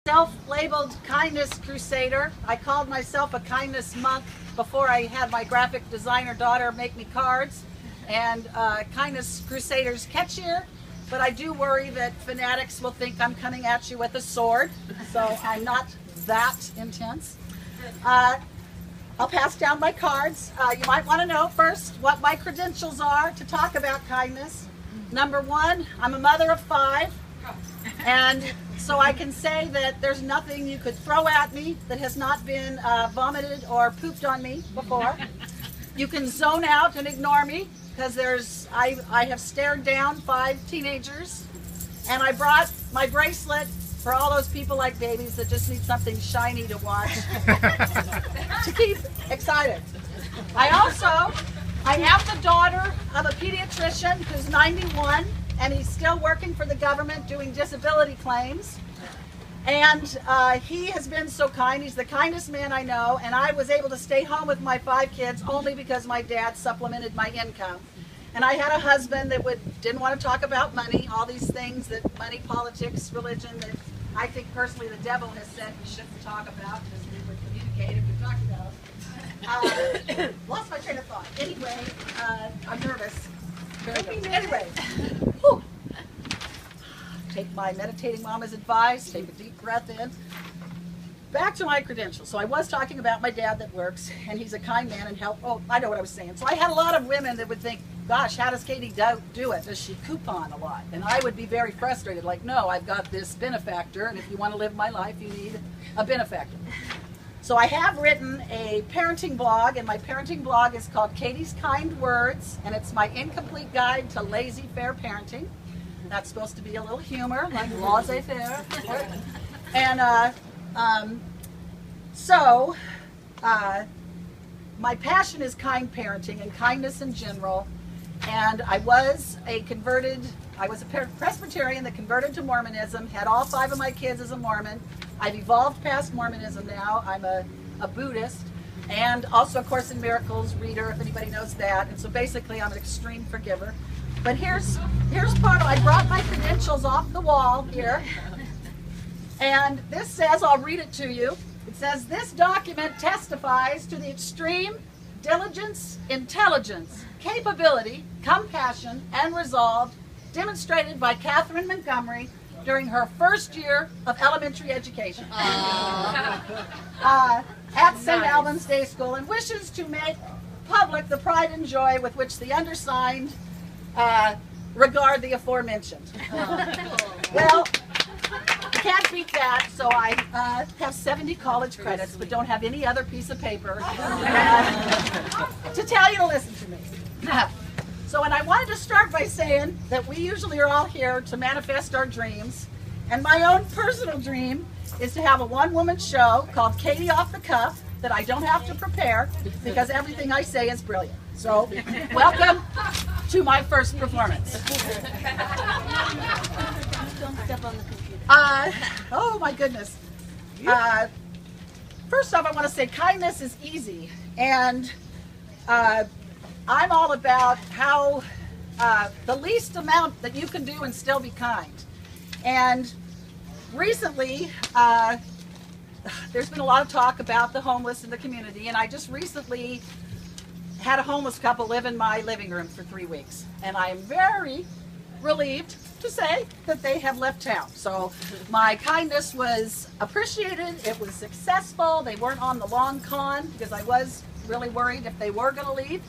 Self-labeled kindness crusader. I called myself a kindness monk before I had my graphic designer daughter make me cards, and kindness crusader's catchier, but I do worry that fanatics will think I'm coming at you with a sword, so I'm not that intense. I'll pass down my cards. You might want to know first what my credentials are to talk about kindness. Number one, I'm a mother of 5, and so I can say that there's nothing you could throw at me that has not been vomited or pooped on me before. You can zone out and ignore me because I have stared down 5 teenagers, and I brought my bracelet for all those people like babies that just need something shiny to watch to keep excited. I am the daughter of a pediatrician who's 91, and he's still working for the government doing disability claims. And he has been so kind. He's the kindest man I know, and I was able to stay home with my 5 kids only because my dad supplemented my income. And I had a husband that didn't want to talk about money, all these things that money, politics, religion, that I think personally the devil has said we shouldn't talk about because we would communicate if we talked about it. Lost my train of thought. Anyway, I'm nervous. Anyway, whew. Take my meditating mama's advice, take a deep breath in. Back to my credentials. So I was talking about my dad that works, and he's a kind man and help. Oh, I know what I was saying. So I had a lot of women that would think, gosh, how does Katie do it? Does she coupon a lot? And I would be very frustrated, like, no, I've got this benefactor, and if you want to live my life, you need a benefactor. So I have written a parenting blog, and my parenting blog is called Katie's Kind Words, and it's my incomplete guide to laissez-faire parenting. That's supposed to be a little humor, like laissez-faire. And my passion is kind parenting and kindness in general. And I was a Presbyterian that converted to Mormonism, had all 5 of my kids as a Mormon. I've evolved past Mormonism now. I'm a Buddhist, and also a Course in Miracles reader, if anybody knows that. And so basically I'm an extreme forgiver. But here's part of, I brought my credentials off the wall here. And this says, I'll read it to you. It says, this document testifies to the extreme diligence, intelligence, capability, compassion, and resolve demonstrated by Catherine Montgomery during her first year of elementary education at St. Albans Day School, and wishes to make public the pride and joy with which the undersigned regard the aforementioned. Well, can't beat that, so I have 70 college credits, but don't have any other piece of paper to tell you to listen to me. So, and I wanted to start by saying that we usually are all here to manifest our dreams, and my own personal dream is to have a one-woman show called Katie Off the Cuff that I don't have to prepare because everything I say is brilliant. So, welcome to my first performance. Don't step on the computer. Oh my goodness. First off, I want to say kindness is easy, and I'm all about how the least amount that you can do and still be kind. And recently, there's been a lot of talk about the homeless in the community, and I just recently had a homeless couple live in my living room for 3 weeks, and I am very relieved to say that they have left town. So my kindness was appreciated, it was successful, they weren't on the long con because I was really worried if they were going to leave,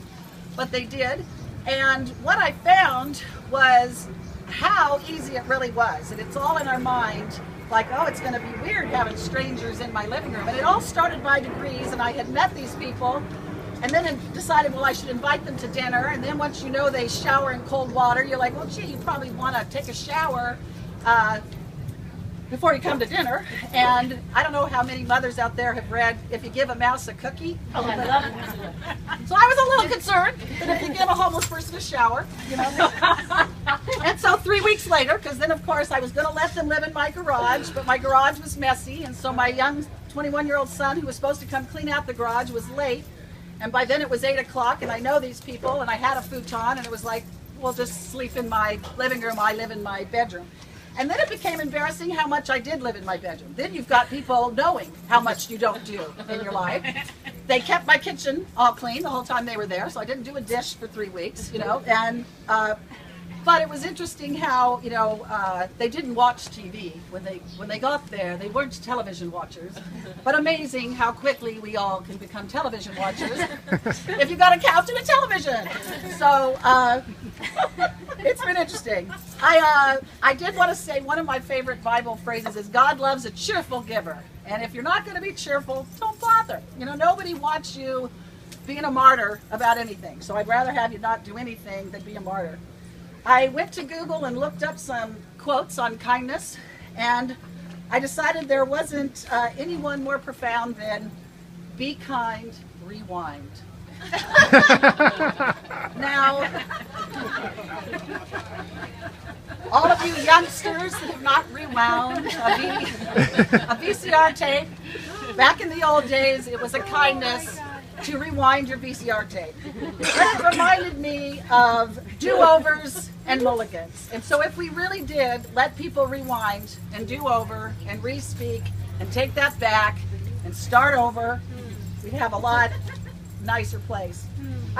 but they did. And what I found was how easy it really was, and it's all in our mind, like, oh, it's going to be weird having strangers in my living room. And it all started by degrees, and I had met these people, and then decided, well, I should invite them to dinner. And then once you know they shower in cold water, you're like, well, gee, you probably want to take a shower before you come to dinner. And I don't know how many mothers out there have read, if you give a mouse a cookie. So I was a little concerned that if you give a homeless person a shower, you know. And so 3 weeks later, because then of course I was going to let them live in my garage, but my garage was messy, and so my young 21-year-old son, who was supposed to come clean out the garage, was late. And by then it was 8 o'clock, and I know these people, and I had a futon, and it was like, well, just sleep in my living room, I live in my bedroom. And then it became embarrassing how much I did live in my bedroom. Then you've got people knowing how much you don't do in your life. They kept my kitchen all clean the whole time they were there, so I didn't do a dish for 3 weeks, and but it was interesting how, they didn't watch TV when they got there. They weren't television watchers, but amazing how quickly we all can become television watchers if you've got a couch and a television. So it's been interesting. I did want to say one of my favorite Bible phrases is God loves a cheerful giver. And if you're not going to be cheerful, don't bother. Nobody wants you being a martyr about anything. So I'd rather have you not do anything than be a martyr. I went to Google and looked up some quotes on kindness, and I decided there wasn't anyone more profound than "Be kind, rewind." Now, all of you youngsters that have not rewound a VCR tape, back in the old days, it was a kindness to rewind your VCR tape. It reminded me of do-overs and mulligans. And so if we really did let people rewind and do over and re-speak and take that back and start over, we'd have a lot nicer place.